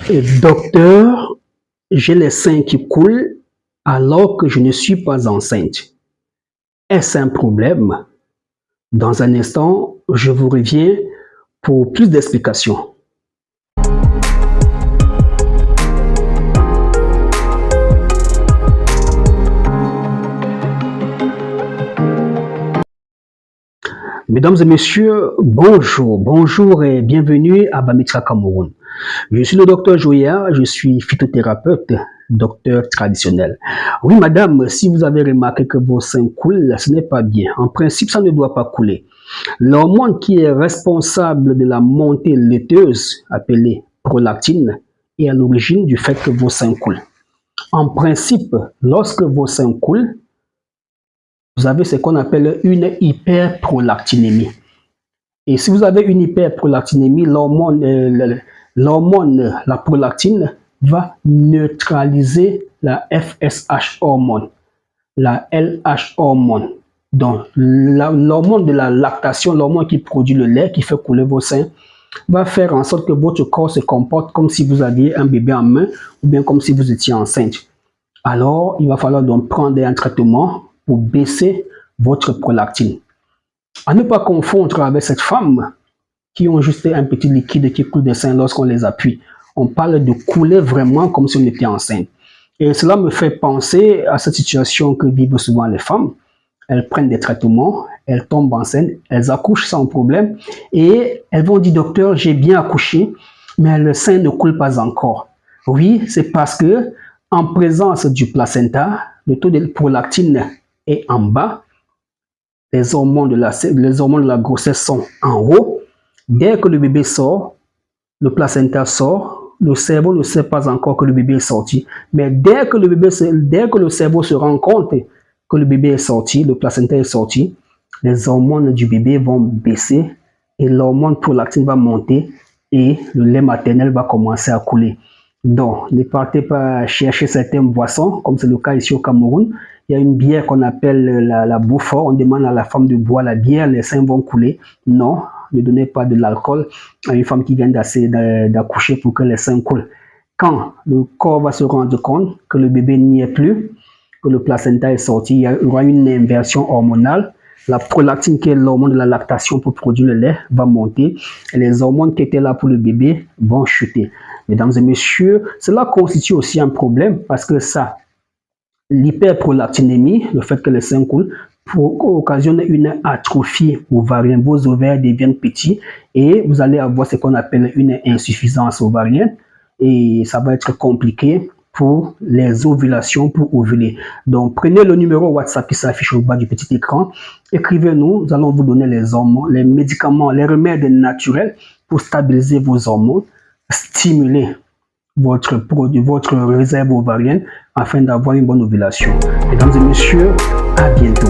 Docteur, j'ai les seins qui coulent alors que je ne suis pas enceinte. Est-ce un problème? Dans un instant, je vous reviens pour plus d'explications. Mesdames et messieurs, bonjour et bienvenue à Bamitra Cameroun. Je suis le docteur Joya, je suis phytothérapeute, docteur traditionnel. Oui madame, si vous avez remarqué que vos seins coulent, ce n'est pas bien. En principe, ça ne doit pas couler. L'hormone qui est responsable de la montée laiteuse, appelée prolactine, est à l'origine du fait que vos seins coulent. En principe, lorsque vos seins coulent, vous avez ce qu'on appelle une hyperprolactinémie. Et si vous avez une hyperprolactinémie, la prolactine, va neutraliser la FSH hormone, la LH hormone. Donc, l'hormone de la lactation, l'hormone qui produit le lait, qui fait couler vos seins, va faire en sorte que votre corps se comporte comme si vous aviez un bébé en main ou bien comme si vous étiez enceinte. Alors, il va falloir donc prendre un traitement pour baisser votre prolactine. À ne pas confondre avec cette femme qui ont juste un petit liquide qui coule des seins lorsqu'on les appuie. On parle de couler vraiment comme si on était enceinte. Et cela me fait penser à cette situation que vivent souvent les femmes. Elles prennent des traitements, elles tombent enceintes, elles accouchent sans problème et elles vont dire docteur, j'ai bien accouché, mais le sein ne coule pas encore. Oui, c'est parce que en présence du placenta, le taux de prolactine est en bas, les hormones de la grossesse sont en haut. Dès que le bébé sort, le placenta sort, le cerveau ne sait pas encore que le bébé est sorti. Mais dès que le cerveau se rend compte que le bébé est sorti, le placenta est sorti, les hormones du bébé vont baisser et l'hormone prolactine va monter et le lait maternel va commencer à couler. Donc, ne partez pas chercher certaines boissons, comme c'est le cas ici au Cameroun. Il y a une bière qu'on appelle la Beaufort. On demande à la femme de boire la bière, les seins vont couler. Non, ne donnez pas de l'alcool à une femme qui vient d'accoucher pour que les seins coulent. Quand le corps va se rendre compte que le bébé n'y est plus, que le placenta est sorti, il y aura une inversion hormonale. La prolactine, qui est l'hormone de la lactation pour produire le lait, va monter et les hormones qui étaient là pour le bébé vont chuter. Mesdames et messieurs, cela constitue aussi un problème parce que ça, l'hyperprolactinémie, le fait que les seins coulent, occasionne une atrophie ovarienne. Vos ovaires deviennent petits et vous allez avoir ce qu'on appelle une insuffisance ovarienne et ça va être compliqué pour les ovulations, pour ovuler. Donc, prenez le numéro WhatsApp qui s'affiche au bas du petit écran. Écrivez-nous, nous allons vous donner les hormones, les médicaments, les remèdes naturels pour stabiliser vos hormones, stimuler votre réserve ovarienne afin d'avoir une bonne ovulation. Mesdames et messieurs, à bientôt.